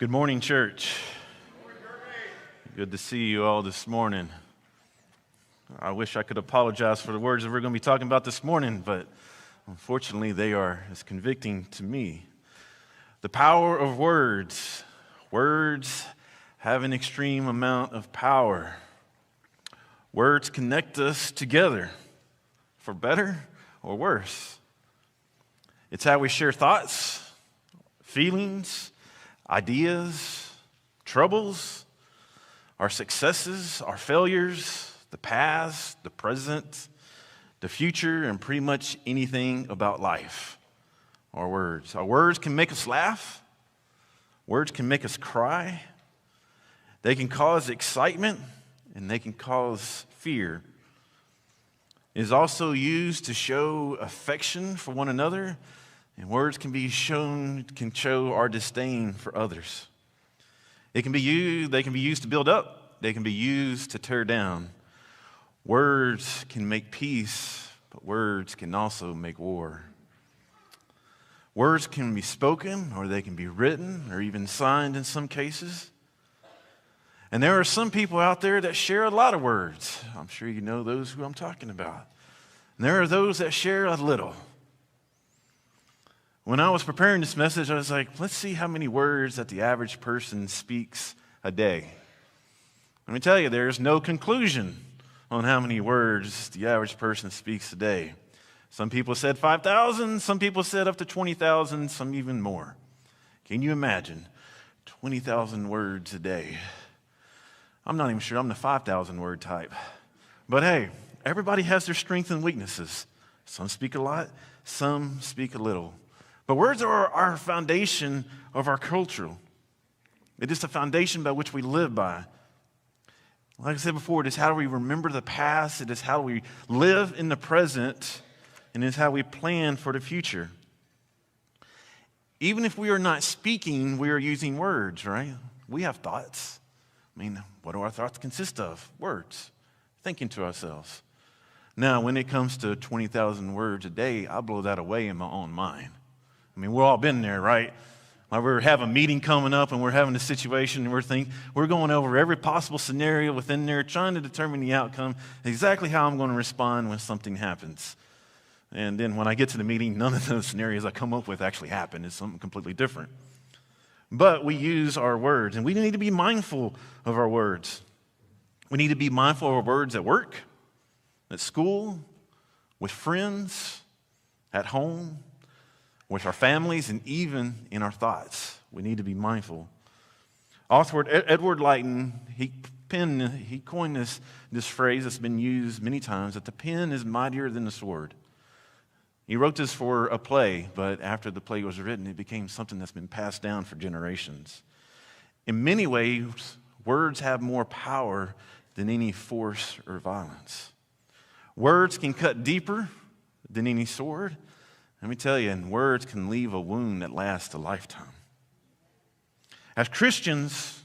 Good morning, church. Good to see you all this morning. I wish I could apologize for the words that we're going to be talking about this morning, but unfortunately they are as convicting to me. The power of words. Words have an extreme amount of power. Words connect us together, for better or worse. It's how we share thoughts, feelings, ideas, troubles, our successes, our failures, the past, the present, the future, and pretty much anything about life. Our words. Our words can make us laugh. Words can make us cry. They can cause excitement, and they can cause fear. It is also used to show affection for one another, and words can show our disdain for others. They can be used to build up. They can be used to tear down. Words can make peace, but words can also make war. Words can be spoken, or they can be written, or even signed in some cases. And there are some people out there that share a lot of words. I'm sure you know those who I'm talking about. And there are those that share a little. When I was preparing this message, I was like, let's see how many words that the average person speaks a day. Let me tell you, there's no conclusion on how many words the average person speaks a day. Some people said 5,000, some people said up to 20,000, some even more. Can you imagine 20,000 words a day? I'm not even sure I'm the 5,000 word type. But hey, everybody has their strengths and weaknesses. Some speak a lot, some speak a little. But words are our foundation of our culture. It is the foundation by which we live by. Like I said before, it is how we remember the past, it is how we live in the present, and it is how we plan for the future. Even if we are not speaking, we are using words, right? We have thoughts. I mean, what do our thoughts consist of? Words. Thinking to ourselves. Now, when it comes to 20,000 words a day, I blow that away in my own mind. I mean, we've all been there, right? Like we have a meeting coming up and we're having a situation and we're going over every possible scenario within there, trying to determine the outcome, exactly how I'm going to respond when something happens. And then when I get to the meeting, none of those scenarios I come up with actually happen. It's something completely different. But we use our words, and we need to be mindful of our words. We need to be mindful of our words at work, at school, with friends, at home, with our families, and even in our thoughts. We need to be mindful. Author Edward Lighton, he coined this phrase that's been used many times, that the pen is mightier than the sword. He wrote this for a play, but after the play was written, it became something that's been passed down for generations. In many ways, words have more power than any force or violence. Words can cut deeper than any sword. Let me tell you, and words can leave a wound that lasts a lifetime. As Christians,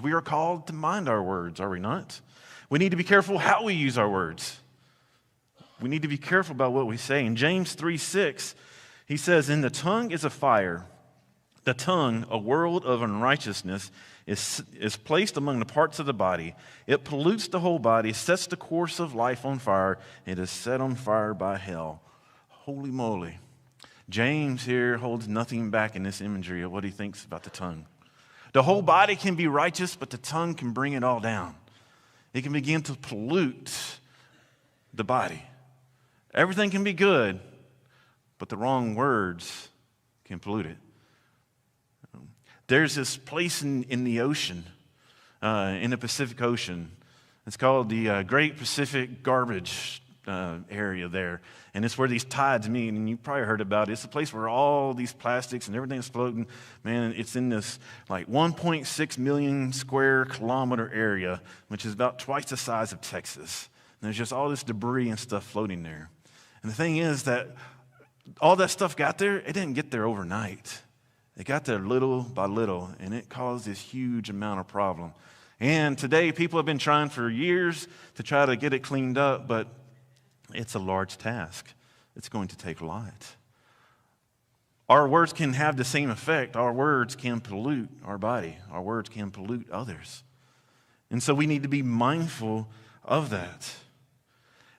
we are called to mind our words, are we not? We need to be careful how we use our words. We need to be careful about what we say. In James 3:6, he says, "In the tongue is a fire. The tongue, a world of unrighteousness, is placed among the parts of the body. It pollutes the whole body, sets the course of life on fire, and is set on fire by hell." Holy moly. James here holds nothing back in this imagery of what he thinks about the tongue. The whole body can be righteous, but the tongue can bring it all down. It can begin to pollute the body. Everything can be good, but the wrong words can pollute it. There's this place in the ocean, in the Pacific Ocean. It's called the Great Pacific Garbage area there. And it's where these tides meet, and you probably heard about it. It's a place where all these plastics and everything's floating. Man, it's in this like 1.6 million square kilometer area, which is about twice the size of Texas. And there's just all this debris and stuff floating there. And the thing is that all that stuff got there, it didn't get there overnight. It got there little by little, and it caused this huge amount of problem. And today, people have been trying for years to try to get it cleaned up, but it's a large task. It's going to take a lot. Our words can have the same effect. Our words can pollute our body. Our words can pollute others. And so we need to be mindful of that.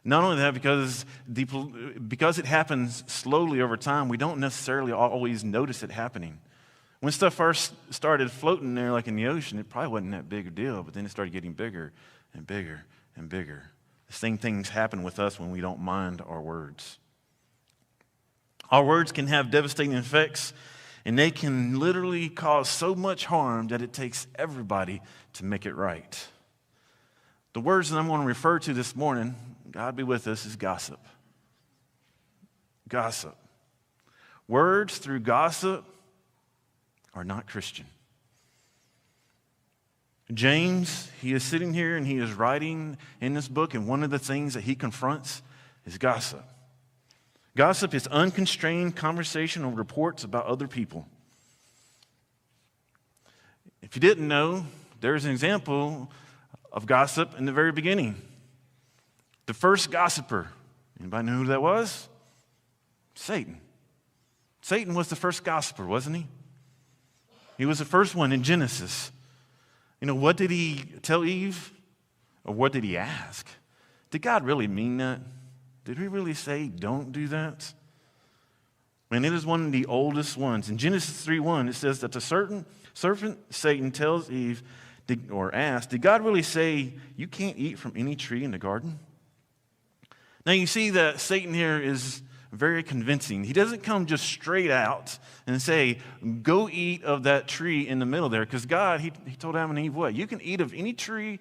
Not only that, because it happens slowly over time, we don't necessarily always notice it happening. When stuff first started floating there like in the ocean, it probably wasn't that big a deal, but then it started getting bigger and bigger and bigger. The same things happen with us when we don't mind our words. Our words can have devastating effects, and they can literally cause so much harm that it takes everybody to make it right. The words that I'm going to refer to this morning, God be with us, is gossip. Gossip. Words through gossip are not Christian. James, he is sitting here and he is writing in this book, and one of the things that he confronts is gossip. Gossip is unconstrained conversation or reports about other people. If you didn't know, there's an example of gossip in the very beginning. The first gossiper, anybody know who that was? Satan. Satan was the first gossiper, wasn't he? He was the first one in Genesis. You know, what did he tell Eve? Or what did he ask? Did God really mean that? Did he really say, don't do that? And it is one of the oldest ones. In Genesis 3:1, it says that the serpent Satan tells Eve, or asked, did God really say, you can't eat from any tree in the garden? Now you see that Satan here is very convincing. He doesn't come just straight out and say, go eat of that tree in the middle there. Because God, he told Adam and Eve what? You can eat of any tree,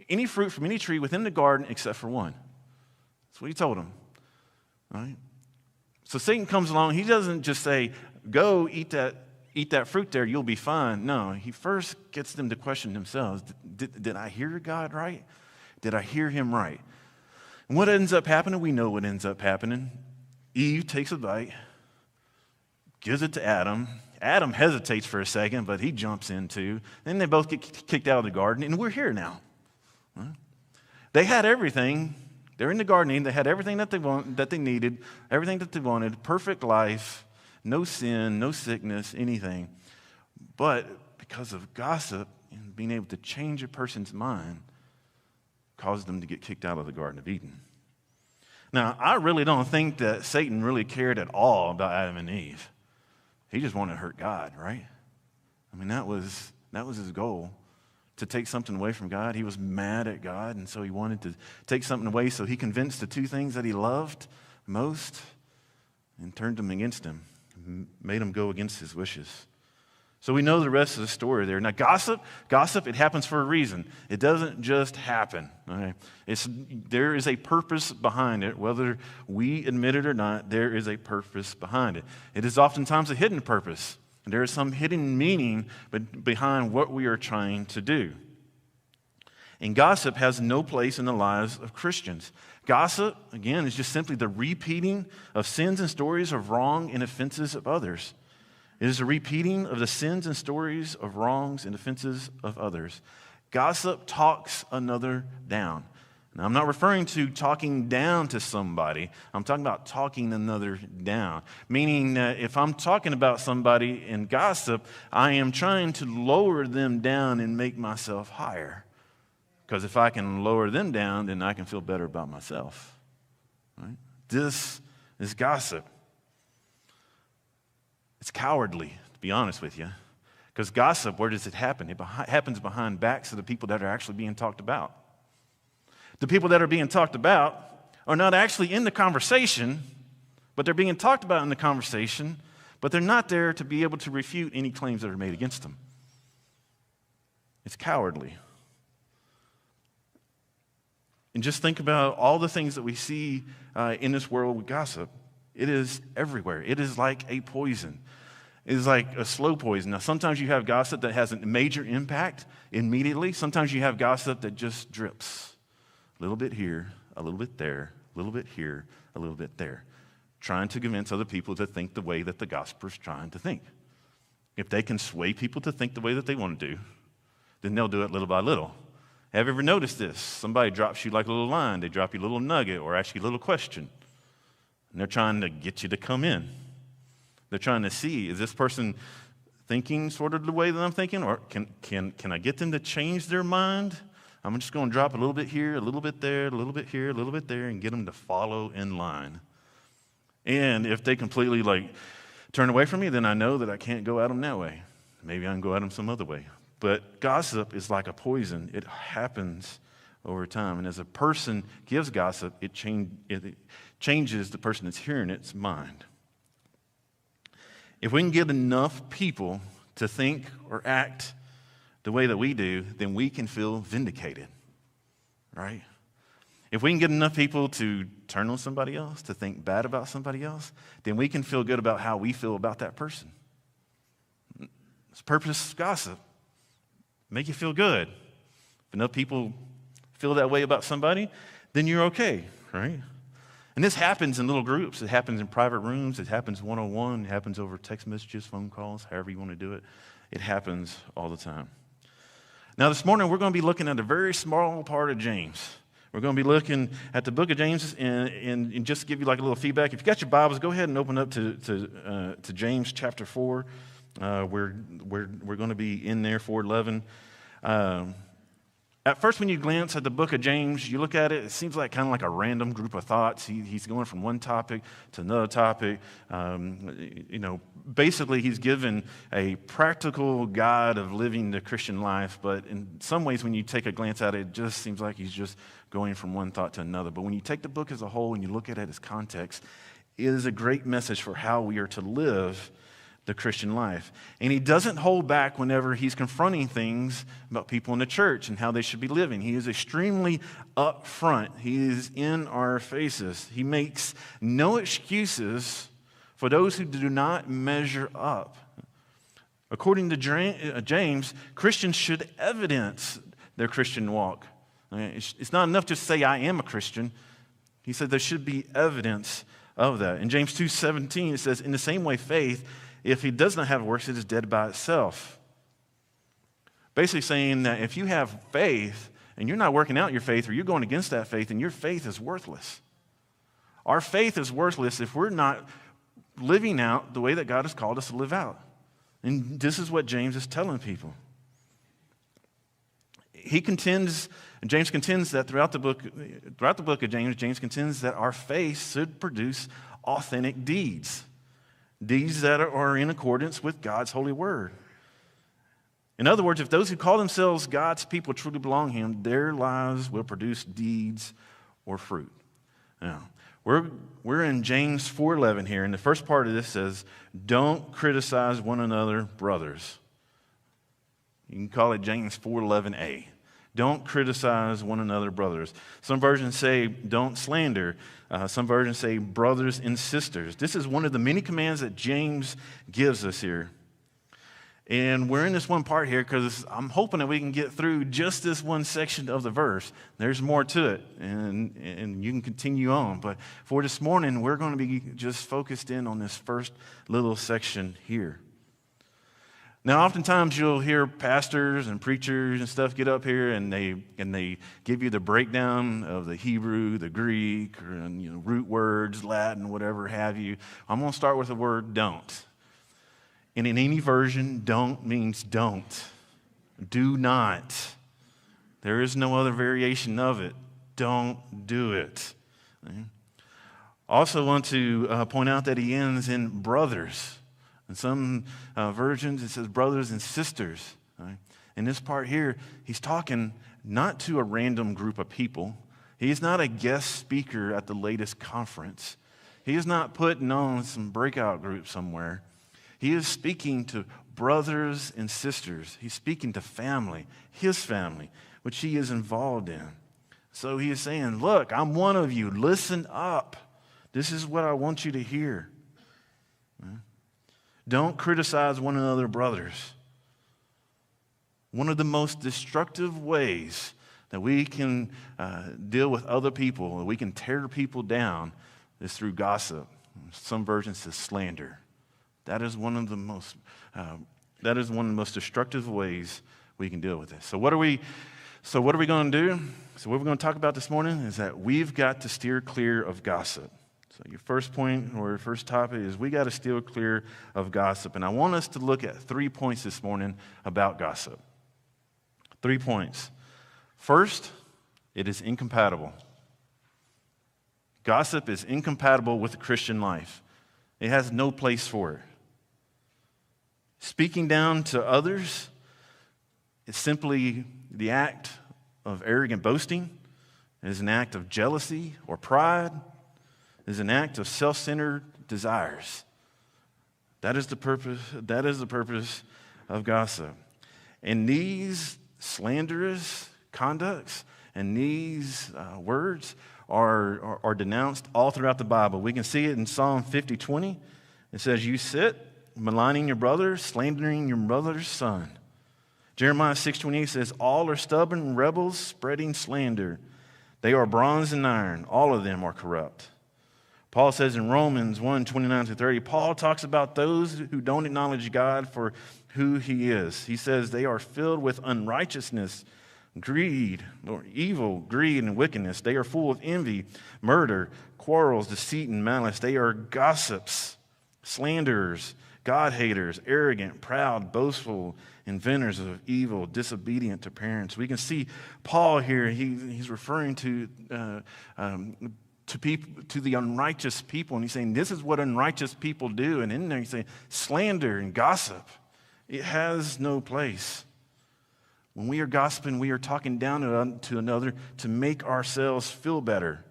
any fruit from any tree within the garden except for one. That's what he told them. Right? So Satan comes along. He doesn't just say, go eat that fruit there, you'll be fine. No, he first gets them to question themselves. Did I hear God right? Did I hear him right? And what ends up happening? We know what ends up happening. Eve takes a bite, gives it to Adam. Adam hesitates for a second, but he jumps in too. Then they both get kicked out of the garden, and we're here now. Right? They had everything. They're in the garden. They had everything that they needed, everything that they wanted, perfect life, no sin, no sickness, anything. But because of gossip and being able to change a person's mind, caused them to get kicked out of the Garden of Eden. Now, I really don't think that Satan really cared at all about Adam and Eve. He just wanted to hurt God, right? I mean, that was his goal, to take something away from God. He was mad at God, and so he wanted to take something away, so he convinced the two things that he loved most and turned them against him, made him go against his wishes. So we know the rest of the story there. Now, gossip, it happens for a reason. It doesn't just happen. Okay? There is a purpose behind it. Whether we admit it or not, there is a purpose behind it. It is oftentimes a hidden purpose. There is some hidden meaning behind what we are trying to do. And gossip has no place in the lives of Christians. Gossip, again, is just simply the repeating of sins and stories of wrong and offenses of others. It is a repeating of the sins and stories of wrongs and offenses of others. Gossip talks another down. Now, I'm not referring to talking down to somebody. I'm talking about talking another down. Meaning that if I'm talking about somebody in gossip, I am trying to lower them down and make myself higher. Because if I can lower them down, then I can feel better about myself. Right? This is gossip. It's cowardly, to be honest with you. Because gossip, where does it happen? It happens behind backs of the people that are actually being talked about. The people that are being talked about are not actually in the conversation, but they're being talked about in the conversation, but they're not there to be able to refute any claims that are made against them. It's cowardly. And just think about all the things that we see in this world with gossip. It is everywhere. It is like a poison. It is like a slow poison. Now, sometimes you have gossip that has a major impact immediately. Sometimes you have gossip that just drips. A little bit here, a little bit there, a little bit here, a little bit there. Trying to convince other people to think the way that the gossiper's trying to think. If they can sway people to think the way that they want to do, then they'll do it little by little. Have you ever noticed this? Somebody drops you like a little line. They drop you a little nugget or ask you a little question. And they're trying to get you to come in. They're trying to see, is this person thinking sort of the way that I'm thinking, or can I get them to change their mind? I'm just going to drop a little bit here, a little bit there, a little bit here, a little bit there, and get them to follow in line. And if they completely turn away from me, then I know that I can't go at them that way. Maybe I can go at them some other way. But gossip is like a poison. It happens over time. And as a person gives gossip, it changes the person that's hearing its mind. If we can get enough people to think or act the way that we do, then we can feel vindicated, right? If we can get enough people to turn on somebody else, to think bad about somebody else, then we can feel good about how we feel about that person. It's the purpose of gossip. Make you feel good. If enough people feel that way about somebody, then you're okay, right? And this happens in little groups. It happens in private rooms. It happens one-on-one. It happens over text messages, phone calls, however you want to do it. It happens all the time. Now, this morning, we're going to be looking at a very small part of James. We're going to be looking at the book of James and just give you like a little feedback. If you got your Bibles, go ahead and open up to James chapter 4. We're going to be in there, 4:11. At first, when you glance at the book of James, you look at it, it seems like kind of like a random group of thoughts. He's going from one topic to another topic. Basically, he's given a practical guide of living the Christian life, but in some ways, when you take a glance at it, it just seems like he's just going from one thought to another. But when you take the book as a whole and you look at it as context, it is a great message for how we are to live the Christian life. And he doesn't hold back whenever he's confronting things about people in the church and how they should be living. He is extremely upfront. He is in our faces. He makes no excuses for those who do not measure up. According to James, Christians should evidence their Christian walk. It's not enough to say, I am a Christian. He said there should be evidence of that. In James 2:17, it says, in the same way, faith, if he does not have works, it is dead by itself. Basically saying that if you have faith and you're not working out your faith or you're going against that faith, then your faith is worthless. Our faith is worthless if we're not living out the way that God has called us to live out. And this is what James is telling people. James contends that throughout the book of James contends that our faith should produce authentic deeds. Deeds that are in accordance with God's holy word. In other words, if those who call themselves God's people truly belong to him, their lives will produce deeds or fruit. Now, we're in James 4:11 here, and the first part of this says, don't criticize one another, brothers. You can call it James 4:11a. Don't criticize one another, brothers. Some versions say, don't slander. Some versions say, brothers and sisters. This is one of the many commands that James gives us here. And we're in this one part here because I'm hoping that we can get through just this one section of the verse. There's more to it, and you can continue on. But for this morning, we're going to be just focused in on this first little section here. Now, oftentimes you'll hear pastors and preachers and stuff get up here and they give you the breakdown of the Hebrew, the Greek, or root words, Latin, whatever have you. I'm going to start with the word don't. And in any version, don't means don't. Do not. There is no other variation of it. Don't do it. Also want to point out that he ends in brothers. In some versions, it says brothers and sisters. Right? In this part here, he's talking not to a random group of people. He's not a guest speaker at the latest conference. He is not putting on some breakout group somewhere. He is speaking to brothers and sisters. He's speaking to family, his family, which he is involved in. So he is saying, look, I'm one of you. Listen up. This is what I want you to hear. Right? Don't criticize one another, brothers. One of the most destructive ways that we can deal with other people, that we can tear people down, is through gossip. Some versions say slander. That is one of the most destructive ways we can deal with this. So what are we going to do? So what we're going to talk about this morning is that we've got to steer clear of gossip. So your first point or your first topic is we got to steer clear of gossip. And I want us to look at 3 points this morning about gossip. 3 points. First, it is incompatible. Gossip is incompatible with the Christian life. It has no place for it. Speaking down to others is simply the act of arrogant boasting. It is an act of jealousy or pride. It is an act of self-centered desires. That is the purpose of gossip. And these slanderous conducts and these words are denounced all throughout the Bible. We can see it in Psalm 50:20. It says, "You sit maligning your brother, slandering your brother's son." Jeremiah 6:28 says, "All are stubborn rebels, spreading slander. They are bronze and iron. All of them are corrupt." Paul says in Romans 1:29-30, Paul talks about those who don't acknowledge God for who he is. He says they are filled with unrighteousness, greed, or evil, greed, and wickedness. They are full of envy, murder, quarrels, deceit, and malice. They are gossips, slanderers, God-haters, arrogant, proud, boastful, inventors of evil, disobedient to parents. We can see Paul here, he's referring to the unrighteous people, and he's saying this is what unrighteous people do. And in there he's saying slander and gossip, it has no place. When we are gossiping, we are talking down to another to make ourselves feel better.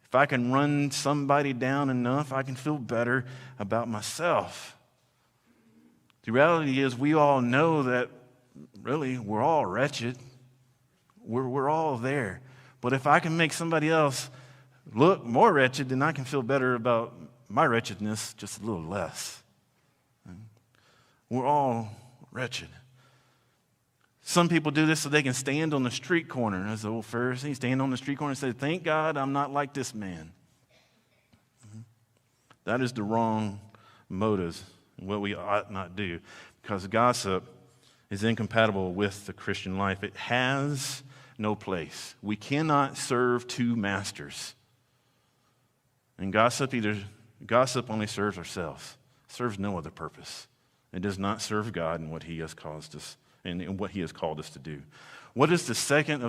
If I can run somebody down enough, I can feel better about myself. The reality is we all know that really we're all wretched. We're all there. But if I can make somebody else look more wretched, then I can feel better about my wretchedness just a little less. We're all wretched. Some people do this so they can stand on the street corner. As the old Pharisee, stand on the street corner and say, "Thank God I'm not like this man." That is the wrong motives, what we ought not do, because gossip is incompatible with the Christian life. It has no place. We cannot serve two masters. And gossip only serves ourselves. It serves no other purpose. It does not serve God and what He has caused us and what He has called us to do. What is the second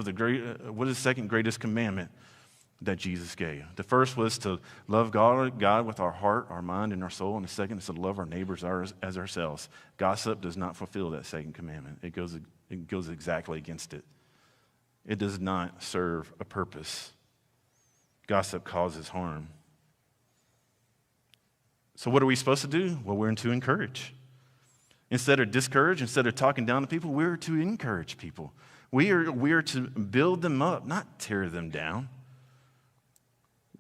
greatest commandment that Jesus gave? The first was to love God with our heart, our mind, and our soul, and the second is to love our neighbors as ourselves. Gossip does not fulfill that second commandment. It goes exactly against it. It does not serve a purpose. Gossip causes harm. So what are we supposed to do? Well, we're to encourage. Instead of discourage, instead of talking down to people, we're to encourage people. We are to build them up, not tear them down.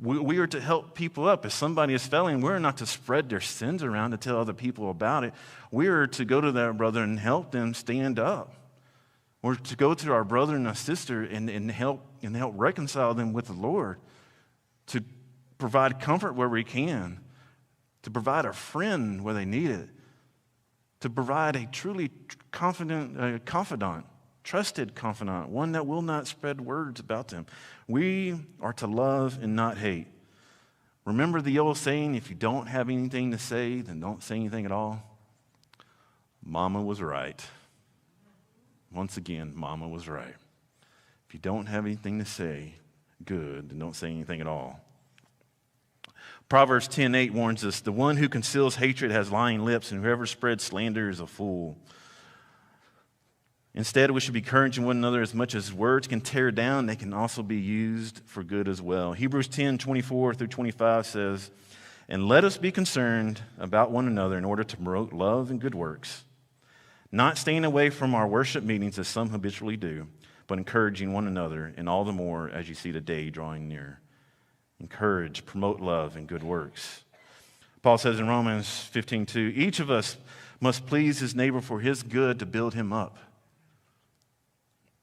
We are to help people up. If somebody is failing, we're not to spread their sins around to tell other people about it. We are to go to that brother and help them stand up. We're to go to our brother and our sister and help reconcile them with the Lord, to provide comfort where we can, to provide a friend where they need it, to provide a truly confidant, trusted confidant, one that will not spread words about them. We are to love and not hate. Remember the old saying, if you don't have anything to say, then don't say anything at all? Mama was right. Once again, Mama was right. If you don't have anything to say good, then don't say anything at all. Proverbs 10:8 warns us, the one who conceals hatred has lying lips, and whoever spreads slander is a fool. Instead, we should be encouraging one another. As much as words can tear down, they can also be used for good as well. Hebrews 10:24-25 says, and let us be concerned about one another in order to promote love and good works, not staying away from our worship meetings as some habitually do, but encouraging one another, and all the more as you see the day drawing near. Encourage, promote love and good works. Paul says in Romans 15:2, each of us must please his neighbor for his good to build him up.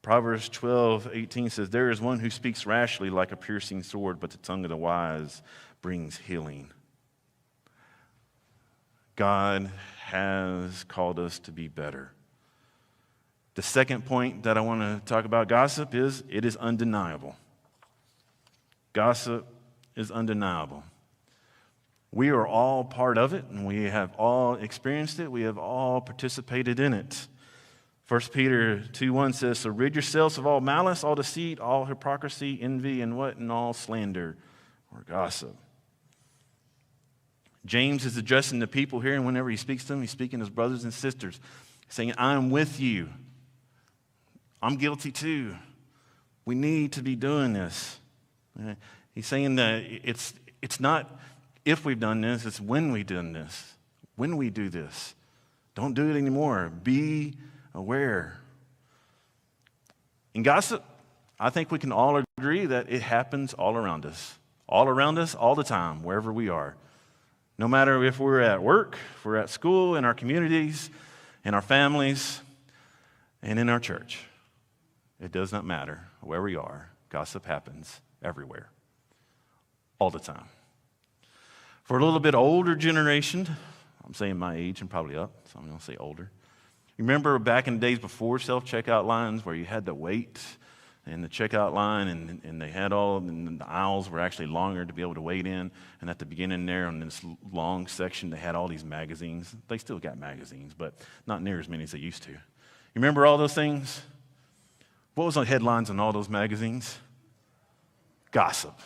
Proverbs 12:18 says, there is one who speaks rashly like a piercing sword, but the tongue of the wise brings healing. God has called us to be better. The second point that I want to talk about gossip is it is undeniable. Gossip is undeniable. We are all part of it, and we have all experienced it. We have all participated in it. 1 Peter 2:1 says, so rid yourselves of all malice, all deceit, all hypocrisy, envy, and what? And all slander or gossip. James is addressing the people here, and whenever he speaks to them, he's speaking to his brothers and sisters, saying, I'm with you. I'm guilty too. We need to be doing this. He's saying that it's not if we've done this, it's when we've done this. When we do this. Don't do it anymore. Be aware. In gossip, I think we can all agree that it happens all around us. All around us, all the time, wherever we are. No matter if we're at work, if we're at school, in our communities, in our families, and in our church. It does not matter where we are. Gossip happens everywhere. All the time. For a little bit older generation, I'm saying my age and probably up, so I'm going to say older. You remember back in the days before self-checkout lines where you had to wait in the checkout line and they had and the aisles were actually longer to be able to wait in. And at the beginning there on this long section, they had all these magazines. They still got magazines, but not near as many as they used to. You remember all those things? What was the headlines on all those magazines? Gossip.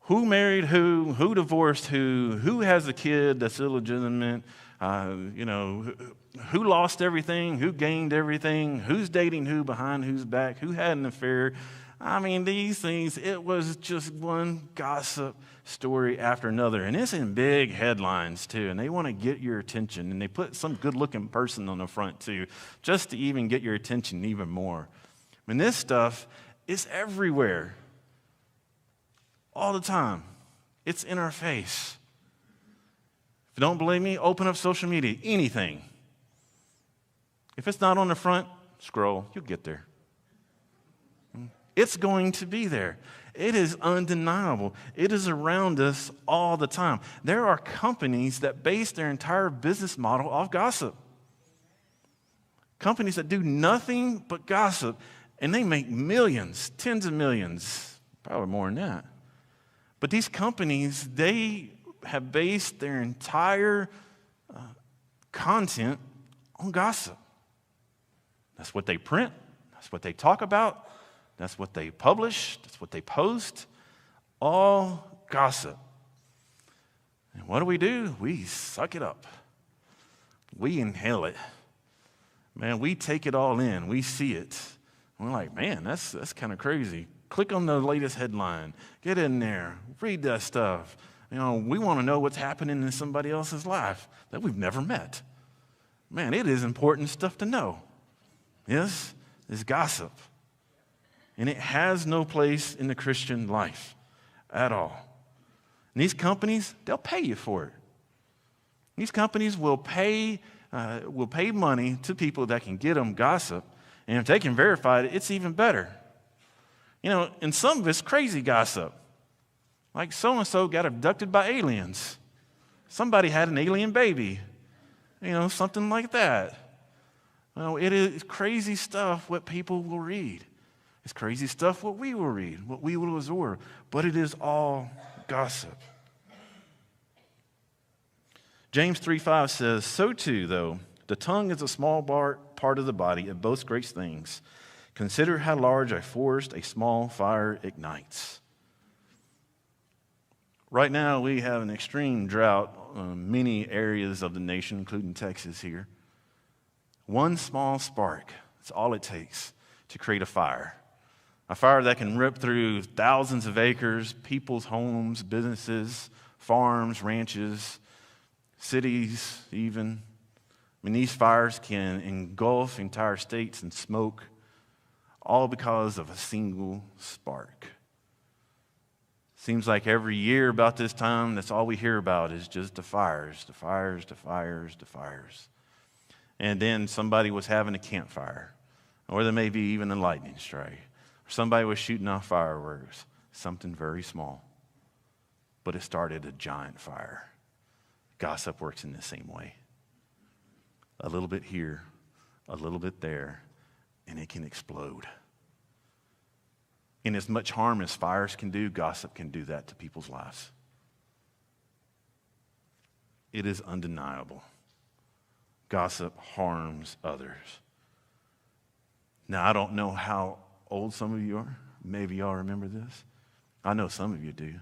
Who married who? Who divorced who? Who has a kid that's illegitimate? Who lost everything? Who gained everything? Who's dating who behind whose back? Who had an affair? I mean, these things, it was just one gossip story after another. And it's in big headlines, too. And they want to get your attention. And they put some good-looking person on the front, too, just to even get your attention even more. I mean, this stuff is everywhere. All the time. It's in our face. If you don't believe me, open up social media, anything. If it's not on the front, scroll, you'll get there. It's going to be there. It is undeniable. It is around us all the time. There are companies that base their entire business model off gossip. Companies that do nothing but gossip, and they make millions, tens of millions, probably more than that. But these companies, they have based their entire content on gossip. That's what they print. That's what they talk about. That's what they publish. That's what they post. All gossip. And what do? We suck it up. We inhale it. Man, we take it all in. We see it. We're like, man, that's kind of crazy. Click on the latest headline. Get in there. Read that stuff. We want to know what's happening in somebody else's life that we've never met. Man, it is important stuff to know. Yes, it's gossip. And it has no place in the Christian life at all. And these companies, they'll pay you for it. These companies will pay money to people that can get them gossip. And if they can verify it, it's even better. And some of it's crazy gossip. Like so-and-so got abducted by aliens. Somebody had an alien baby. Something like that. It is crazy stuff what people will read. It's crazy stuff what we will read, what we will absorb. But it is all gossip. James 3:5 says, so too, though, the tongue is a small part of the body. It boasts great things. Consider how large a forest a small fire ignites. Right now, we have an extreme drought in many areas of the nation, including Texas here. One small spark, that's all it takes to create a fire. A fire that can rip through thousands of acres, people's homes, businesses, farms, ranches, cities even. These fires can engulf entire states in smoke, all because of a single spark. Seems like every year about this time, that's all we hear about is just the fires. And then somebody was having a campfire, or there may be even a lightning strike, or somebody was shooting off fireworks, something very small. But it started a giant fire. Gossip works in the same way. A little bit here, a little bit there, and it can explode. And as much harm as fires can do, gossip can do that to people's lives. It is undeniable. Gossip harms others. Now, I don't know how old some of you are. Maybe y'all remember this. I know some of you do.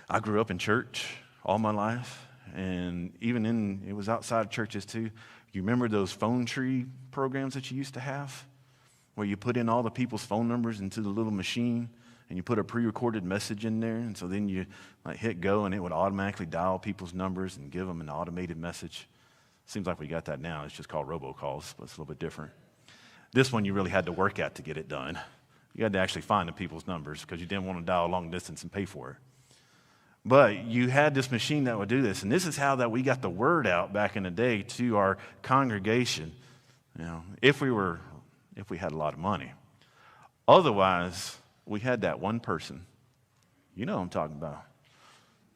I grew up in church all my life, and it was outside of churches too. You remember those phone tree programs that you used to have, where you put in all the people's phone numbers into the little machine, and you put a pre-recorded message in there, and so then you hit go, and it would automatically dial people's numbers and give them an automated message. Seems like we got that now. It's just called robocalls, but it's a little bit different. This one you really had to work at to get it done. You had to actually find the people's numbers because you didn't want to dial long distance and pay for it. But you had this machine that would do this, and this is how that we got the word out back in the day to our congregation. If we had a lot of money. Otherwise, we had that one person. You know what I'm talking about.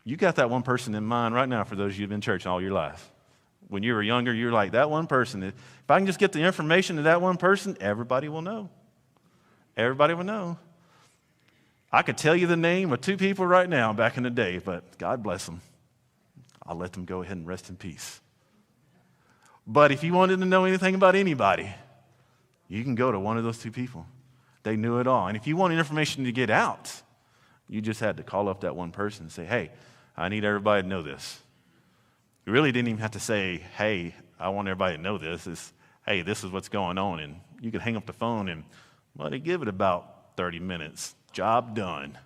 You got that one person in mind right now for those of you who've been in church all your life. When you were younger, you're like, that one person. If I can just get the information to that one person, everybody will know. Everybody will know. I could tell you the name of 2 people right now back in the day, but God bless them. I'll let them go ahead and rest in peace. But if you wanted to know anything about anybody, you can go to one of those 2 people. They knew it all. And if you wanted information to get out, you just had to call up that one person and say, hey, I need everybody to know this. You really didn't even have to say, hey, I want everybody to know this. It's, hey, this is what's going on. And you could hang up the phone and, they give it about 30 minutes. Job done.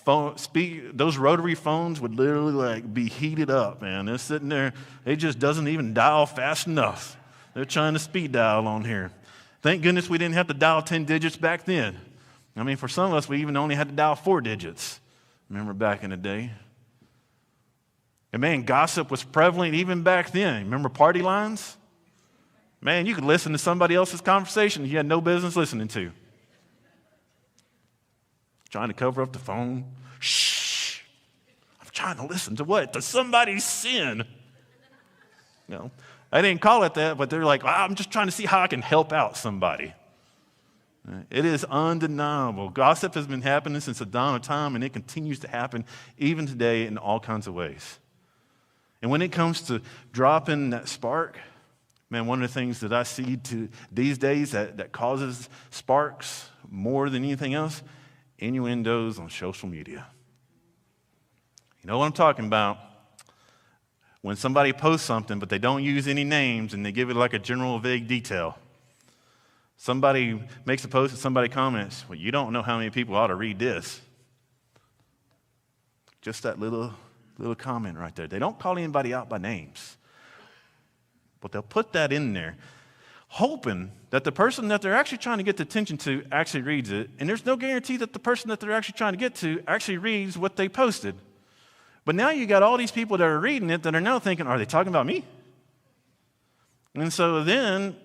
Those rotary phones would literally be heated up, man. They're sitting there. It just doesn't even dial fast enough. They're trying to speed dial on here. Thank goodness we didn't have to dial 10 digits back then. For some of us, we even only had to dial 4 digits. Remember back in the day? And man, gossip was prevalent even back then. Remember party lines? Man, you could listen to somebody else's conversation you had no business listening to. Trying to cover up the phone. Shh. I'm trying to listen to what? To somebody's sin. I didn't call it that, but they're like, I'm just trying to see how I can help out somebody. It is undeniable. Gossip has been happening since the dawn of time, and it continues to happen even today in all kinds of ways. And when it comes to dropping that spark, man, one of the things that I see these days that causes sparks more than anything else, innuendos on social media. You know what I'm talking about? When somebody posts something, but they don't use any names, and they give it like a general vague detail. Somebody makes a post and somebody comments, well, you don't know how many people ought to read this. Just that little comment right there. They don't call anybody out by names. But they'll put that in there, hoping that the person that they're actually trying to get the attention to actually reads it. And there's no guarantee that the person that they're actually trying to get to actually reads what they posted. But now you got all these people that are reading it that are now thinking, are they talking about me? And so then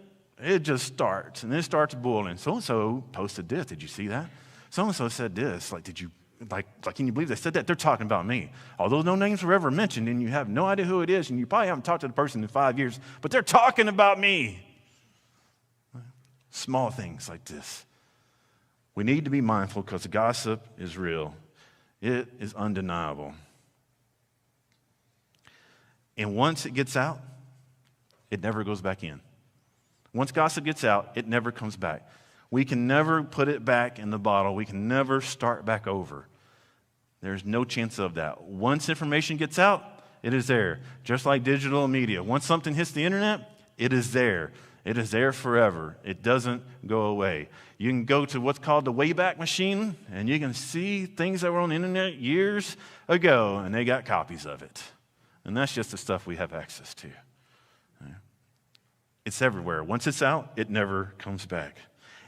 it just starts, and it starts boiling. So-and-so posted this. Did you see that? So-and-so said this. Can you believe they said that? They're talking about me. Although no names were ever mentioned, and you have no idea who it is, and you probably haven't talked to the person in 5 years, but they're talking about me. Small things like this. We need to be mindful because gossip is real. It is undeniable. And once it gets out, it never goes back in. Once gossip gets out, it never comes back. We can never put it back in the bottle. We can never start back over. There's no chance of that. Once information gets out, it is there. Just like digital media. Once something hits the internet, it is there. It is there forever. It doesn't go away. You can go to what's called the Wayback Machine, and you can see things that were on the internet years ago, and they got copies of it. And that's just the stuff we have access to. It's everywhere. Once it's out, it never comes back.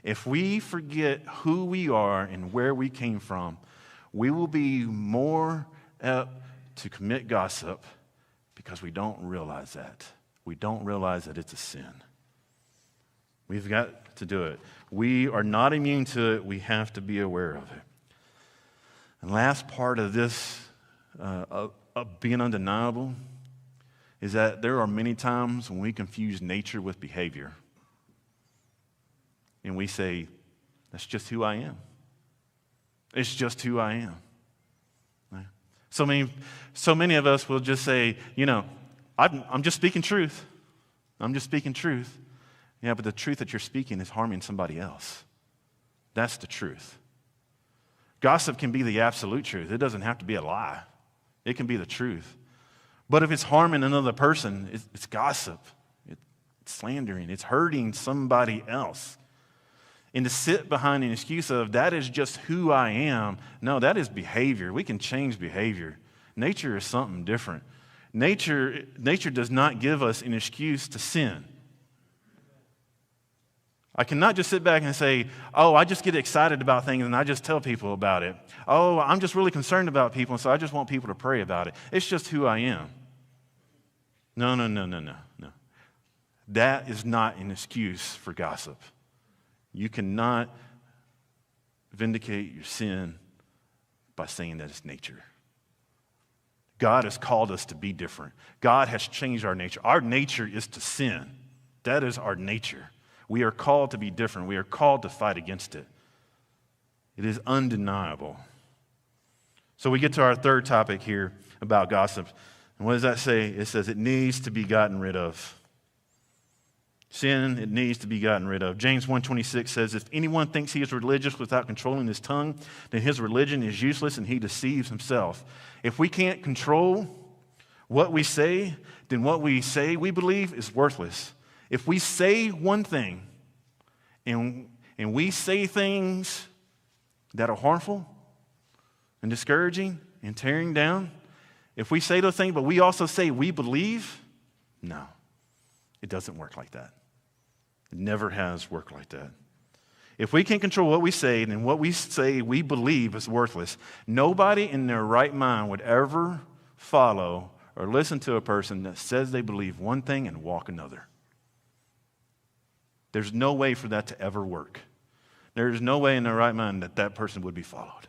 If we forget who we are and where we came from, we will be more apt to commit gossip because we don't realize that. We don't realize that it's a sin. We've got to do it. We are not immune to it. We have to be aware of it. And last part of this, of being undeniable, is that there are many times when we confuse nature with behavior. And we say, that's just who I am. It's just who I am. So many of us will just say, I'm just speaking truth. I'm just speaking truth. Yeah, but the truth that you're speaking is harming somebody else. That's the truth. Gossip can be the absolute truth. It doesn't have to be a lie. It can be the truth. But if it's harming another person, it's gossip. It's slandering. It's hurting somebody else. And to sit behind an excuse of, that is just who I am. No, that is behavior. We can change behavior. Nature is something different. Nature does not give us an excuse to sin. I cannot just sit back and say, oh, I just get excited about things and I just tell people about it. Oh, I'm just really concerned about people, and so I just want people to pray about it. It's just who I am. No. That is not an excuse for gossip. You cannot vindicate your sin by saying that it's nature. God has called us to be different. God has changed our nature. Our nature is to sin. That is our nature. We are called to be different. We are called to fight against it. It is undeniable. So we get to our third topic here about gossip. And what does that say? It says it needs to be gotten rid of. Sin, it needs to be gotten rid of. James 1:26 says, if anyone thinks he is religious without controlling his tongue, then his religion is useless and he deceives himself. If we can't control what we say, then what we say we believe is worthless. If we say one thing and we say things that are harmful and discouraging and tearing down, if we say those things but we also say we believe, no, it doesn't work like that. It never has worked like that. If we can't control what we say, then what we say we believe is worthless. Nobody in their right mind would ever follow or listen to a person that says they believe one thing and walk another. There's no way for that to ever work. There's no way in their right mind that person would be followed.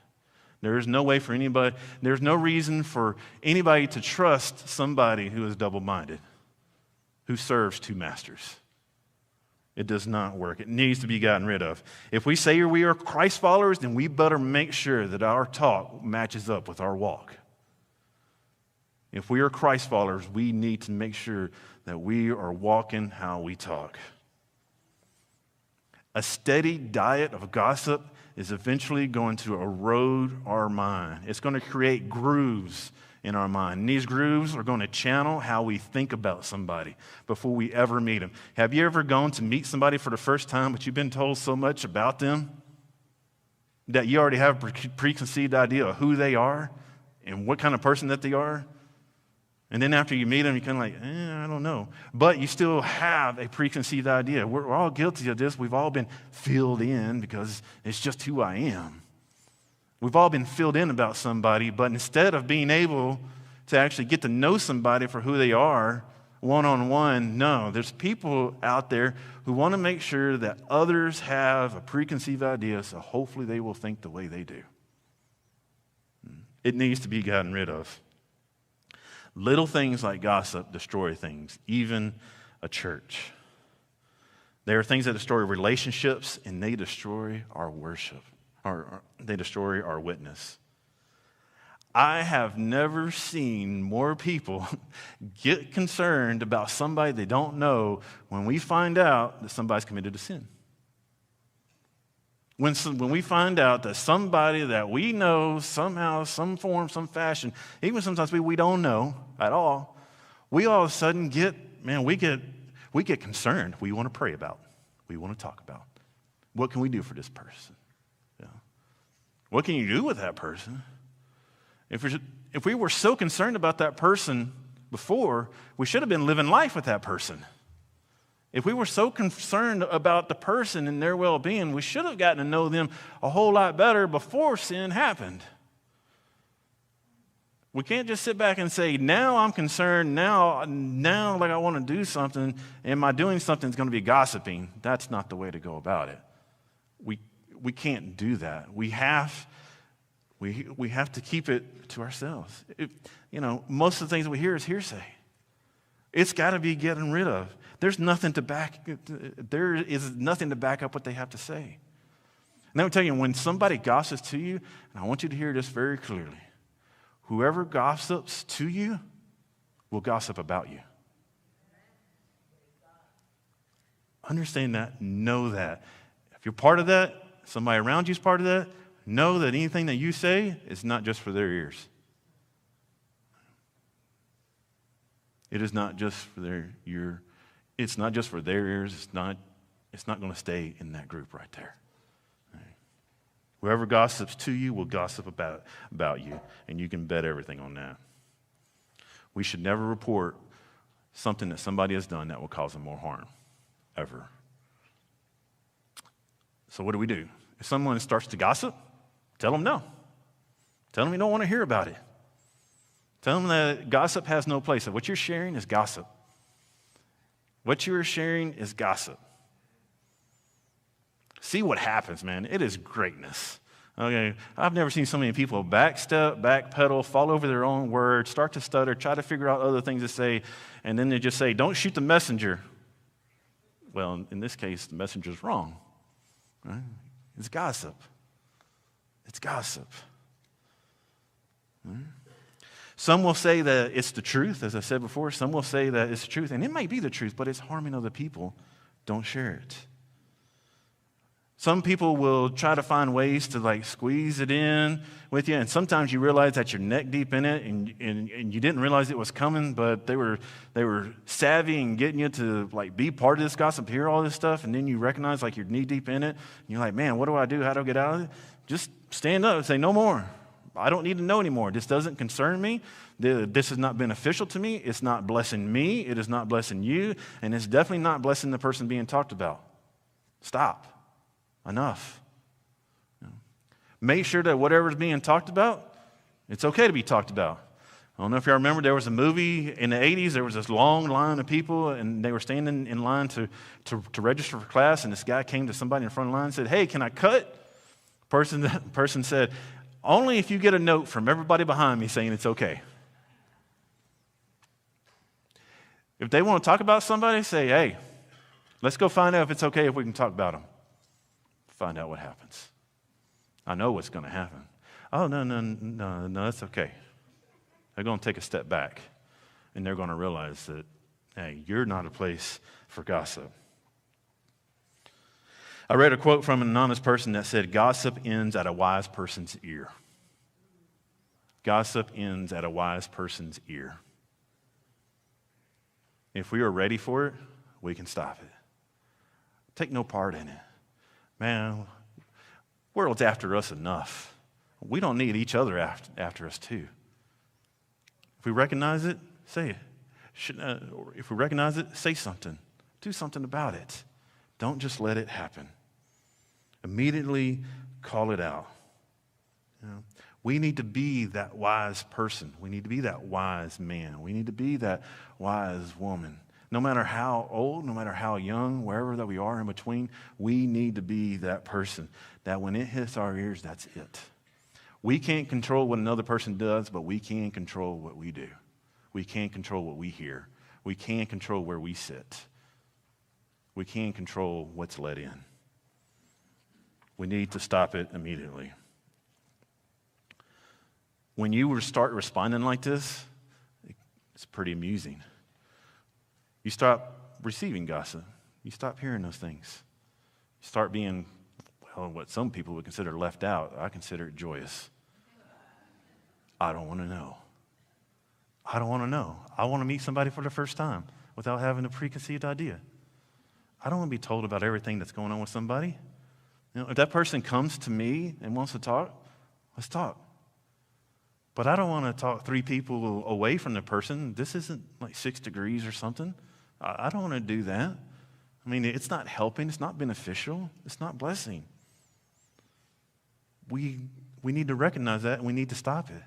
There is no way for anybody, there's no reason for anybody to trust somebody who is double-minded, who serves two masters. It does not work. It needs to be gotten rid of. If we say we are Christ followers, then we better make sure that our talk matches up with our walk. If we are Christ followers, we need to make sure that we are walking how we talk. A steady diet of gossip is eventually going to erode our mind. It's going to create grooves in our mind. And these grooves are going to channel how we think about somebody before we ever meet them. Have you ever gone to meet somebody for the first time, but you've been told so much about them that you already have a preconceived idea of who they are and what kind of person that they are? And then after you meet them, you're kind of like, I don't know. But you still have a preconceived idea. We're all guilty of this. We've all been filled in because it's just who I am. We've all been filled in about somebody, but instead of being able to actually get to know somebody for who they are one-on-one, no, there's people out there who want to make sure that others have a preconceived idea, so hopefully they will think the way they do. It needs to be gotten rid of. Little things like gossip destroy things, even a church. There are things that destroy relationships, and they destroy our worship. Or they destroy our witness. I have never seen more people get concerned about somebody they don't know when we find out that somebody's committed a sin. When we find out that somebody that we know somehow, some form, some fashion, even sometimes we don't know at all, we all of a sudden we get concerned. We want to pray about. We want to talk about. What can we do for this person? What can you do with that person? If we were so concerned about that person before, we should have been living life with that person. If we were so concerned about the person and their well-being, we should have gotten to know them a whole lot better before sin happened. We can't just sit back and say, now I'm concerned, now like I want to do something, and my doing something is going to be gossiping. That's not the way to go about it. We can't do that. We have to keep it to ourselves. Most of the things that we hear is hearsay. It's got to be getting rid of. There is nothing to back up what they have to say. And let me tell you, when somebody gossips to you, and I want you to hear this very clearly, Whoever gossips to you will gossip about you. Understand that. Know that. If you're part of that, somebody around you is part of that, know that anything that you say is not just for their ears. It is not just for their ear. It's not just for their ears. It's not going to stay in that group right there. Whoever gossips to you will gossip about you, and you can bet everything on that. We should never report something that somebody has done that will cause them more harm, ever. So what do? If someone starts to gossip, tell them no. Tell them you don't want to hear about it. Tell them that gossip has no place. What you're sharing is gossip. What you are sharing is gossip. See what happens, man. It is greatness. Okay, I've never seen so many people backstep, backpedal, fall over their own words, start to stutter, try to figure out other things to say, and then they just say, don't shoot the messenger. Well, in this case, the messenger's wrong. Right? It's gossip. It's gossip. Right? Some will say that it's the truth, as I said before. Some will say that it's the truth, and it might be the truth, but it's harming other people. Don't share it. Some people will try to find ways to squeeze it in with you, and sometimes you realize that you're neck deep in it, and you didn't realize it was coming, but they were savvy in getting you to be part of this gossip, hear all this stuff, and then you recognize you're knee deep in it, and you're like, man, what do I do? How do I get out of it? Just stand up and say, no more. I don't need to know anymore. This doesn't concern me. This is not beneficial to me. It's not blessing me. It is not blessing you, and it's definitely not blessing the person being talked about. Stop. Enough. Make sure that whatever is being talked about, it's okay to be talked about. I don't know if y'all remember, there was a movie in the 80s. There was this long line of people, and they were standing in line to register for class, and this guy came to somebody in front of the line and said, hey, can I cut? Person said, only if you get a note from everybody behind me saying it's okay. If they want to talk about somebody, say, hey, let's go find out if it's okay if we can talk about them. Find out what happens. I know what's going to happen. Oh, no, that's okay. They're going to take a step back, and they're going to realize that, hey, you're not a place for gossip. I read a quote from an anonymous person that said, gossip ends at a wise person's ear. Gossip ends at a wise person's ear. If we are ready for it, we can stop it. Take no part in it. Man, world's after us enough. We don't need each other after us too. If we recognize it, say it. If we recognize it, say something. Do something about it. Don't just let it happen. Immediately call it out. We need to be that wise person. We need to be that wise man. We need to be that wise woman. No matter how old, no matter how young, wherever that we are in between, we need to be that person that when it hits our ears, that's it. We can't control what another person does, but we can control what we do. We can control what we hear. We can control where we sit. We can control what's let in. We need to stop it immediately. When you start responding like this, it's pretty amusing. You stop receiving gossip. You stop hearing those things. You start being, what some people would consider left out. I consider it joyous. I don't want to know. I don't want to know. I want to meet somebody for the first time without having a preconceived idea. I don't want to be told about everything that's going on with somebody. If that person comes to me and wants to talk, let's talk. But I don't want to talk 3 people away from the person. This isn't 6 degrees or something. I don't want to do that. I mean, it's not helping. It's not beneficial. It's not blessing. We need to recognize that, and we need to stop it.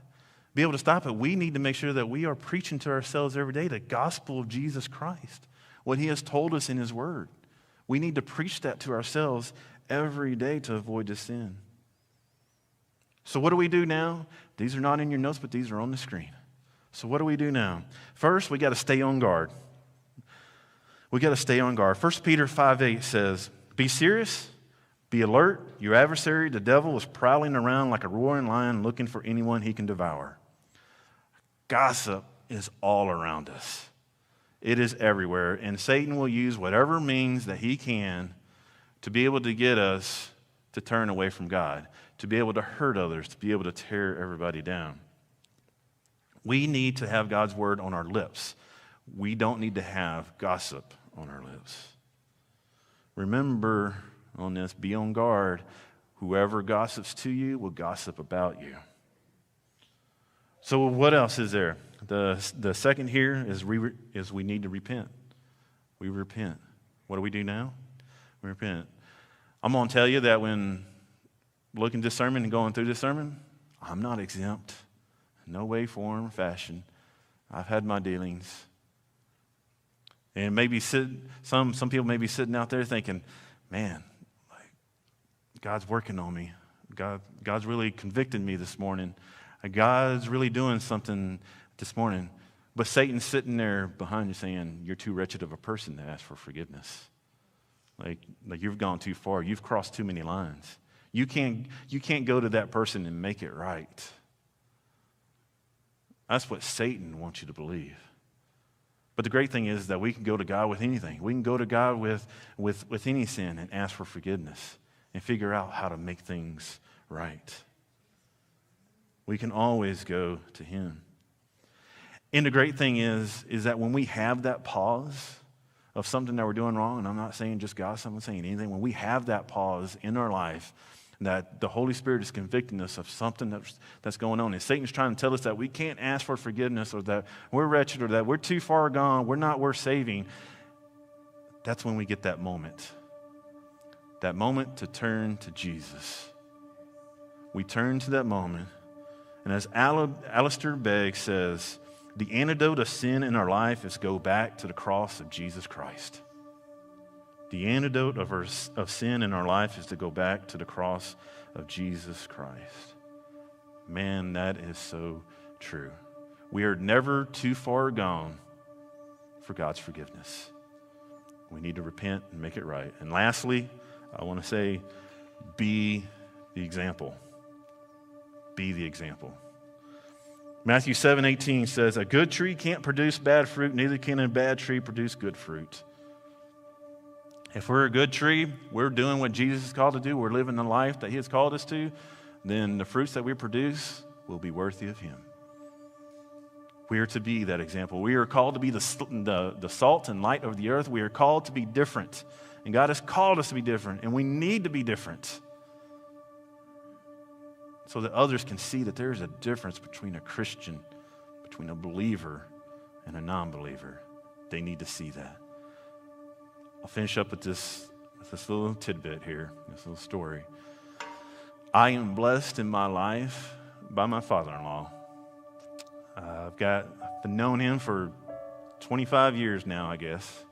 Be able to stop it, we need to make sure that we are preaching to ourselves every day the gospel of Jesus Christ, what he has told us in his word. We need to preach that to ourselves every day to avoid the sin. So what do we do now? These are not in your notes, but these are on the screen. So what do we do now? First, we got to stay on guard. We got to stay on guard. 1 Peter 5:8 says, be serious, be alert. Your adversary, the devil, is prowling around like a roaring lion looking for anyone he can devour. Gossip is all around us. It is everywhere, and Satan will use whatever means that he can to be able to get us to turn away from God, to be able to hurt others, to be able to tear everybody down. We need to have God's word on our lips. We don't need to have gossip on our lips. Remember on this, be on guard. Whoever gossips to you will gossip about you. So what else is there? The second here is we need to repent. We repent. What do we do now? We repent. I'm going to tell you that when looking at this sermon and going through this sermon, I'm not exempt. No way, form, fashion. I've had my dealings. And maybe some people may be sitting out there thinking, man, like, God's working on me. God's really convicting me this morning. God's really doing something this morning. But Satan's sitting there behind you saying, you're too wretched of a person to ask for forgiveness. Like you've gone too far. You've crossed too many lines. You can't go to that person and make it right. That's what Satan wants you to believe. But the great thing is that we can go to God with anything. We can go to God with any sin and ask for forgiveness and figure out how to make things right. We can always go to him. And the great thing is that when we have that pause of something that we're doing wrong, and I'm not saying just gossip, I'm not saying anything, when we have that pause in our life, that the Holy Spirit is convicting us of something that's going on. And Satan's trying to tell us that we can't ask for forgiveness, or that we're wretched, or that we're too far gone, we're not worth saving. That's when we get that moment. That moment to turn to Jesus. We turn to that moment. And as Alistair Begg says, the antidote of sin in our life is go back to the cross of Jesus Christ. The antidote of sin in our life is to go back to the cross of Jesus Christ. Man, that is so true. We are never too far gone for God's forgiveness. We need to repent and make it right. And lastly, I want to say, be the example. Be the example. Matthew 7:18 says, a good tree can't produce bad fruit, neither can a bad tree produce good fruit. If we're a good tree, we're doing what Jesus is called to do, we're living the life that he has called us to, then the fruits that we produce will be worthy of him. We are to be that example. We are called to be the salt and light of the earth. We are called to be different. And God has called us to be different, and we need to be different so that others can see that there is a difference between a Christian, between a believer and a non-believer. They need to see that. I'll finish up with this little tidbit here, this little story. I am blessed in my life by my father-in-law. I've known him for 25 years now, I guess.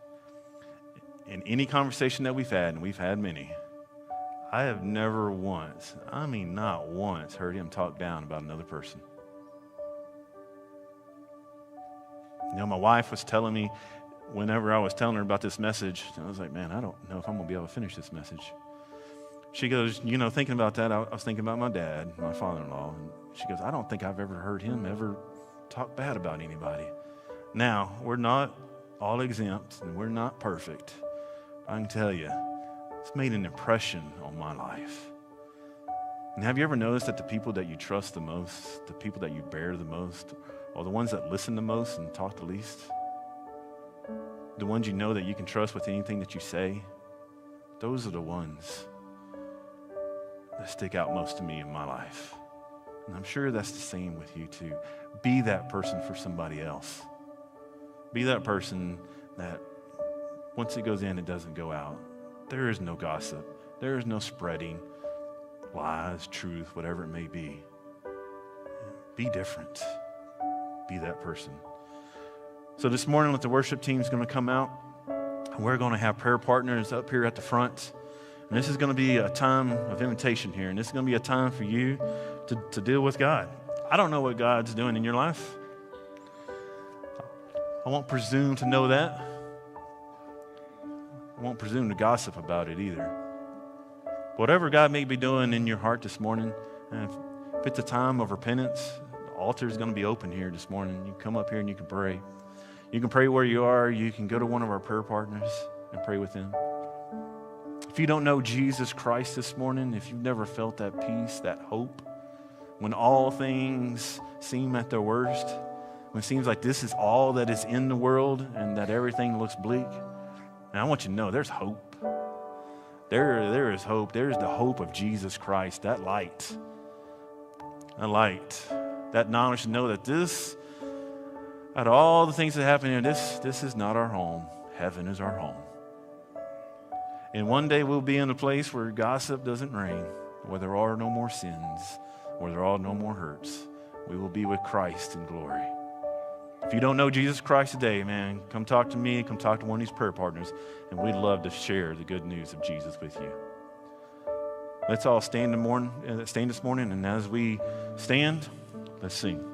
In any conversation that we've had, and we've had many, I have never once, I mean not once, heard him talk down about another person. You know, my wife was telling me, whenever I was telling her about this message, I was like, man, I don't know if I'm going to be able to finish this message. She goes, you know, thinking about that, I was thinking about my dad, my father-in-law, and she goes, I don't think I've ever heard him ever talk bad about anybody. Now, we're not all exempt, and we're not perfect. I can tell you, it's made an impression on my life. And have you ever noticed that the people that you trust the most, the people that you bear the most, are the ones that listen the most and talk the least? The ones you know that you can trust with anything that you say? Those are the ones that stick out most to me in my life. And I'm sure that's the same with you too. Be that person for somebody else. Be that person that once it goes in, it doesn't go out. There is no gossip. There is no spreading lies, truth, whatever it may be. Be different. Be that person. So this morning, the worship team is going to come out. We're going to have prayer partners up here at the front. And this is going to be a time of invitation here. And this is going to be a time for you to deal with God. I don't know what God's doing in your life. I won't presume to know that. I won't presume to gossip about it either. Whatever God may be doing in your heart this morning, if it's a time of repentance, altar is going to be open here this morning. You can come up here and you can pray. You can pray where you are. You can go to one of our prayer partners and pray with them. If you don't know Jesus Christ this morning, if you've never felt that peace, that hope, when all things seem at their worst, when it seems like this is all that is in the world and that everything looks bleak, and I want you to know there's hope. There is hope. There's the hope of Jesus Christ, that light, that knowledge to know that this, out of all the things that happen here, this is not our home. Heaven is our home. And one day we'll be in a place where gossip doesn't reign, where there are no more sins, where there are no more hurts. We will be with Christ in glory. If you don't know Jesus Christ today, man, come talk to me, come talk to one of these prayer partners, and we'd love to share the good news of Jesus with you. Let's all stand this morning, and as we stand, let's sing.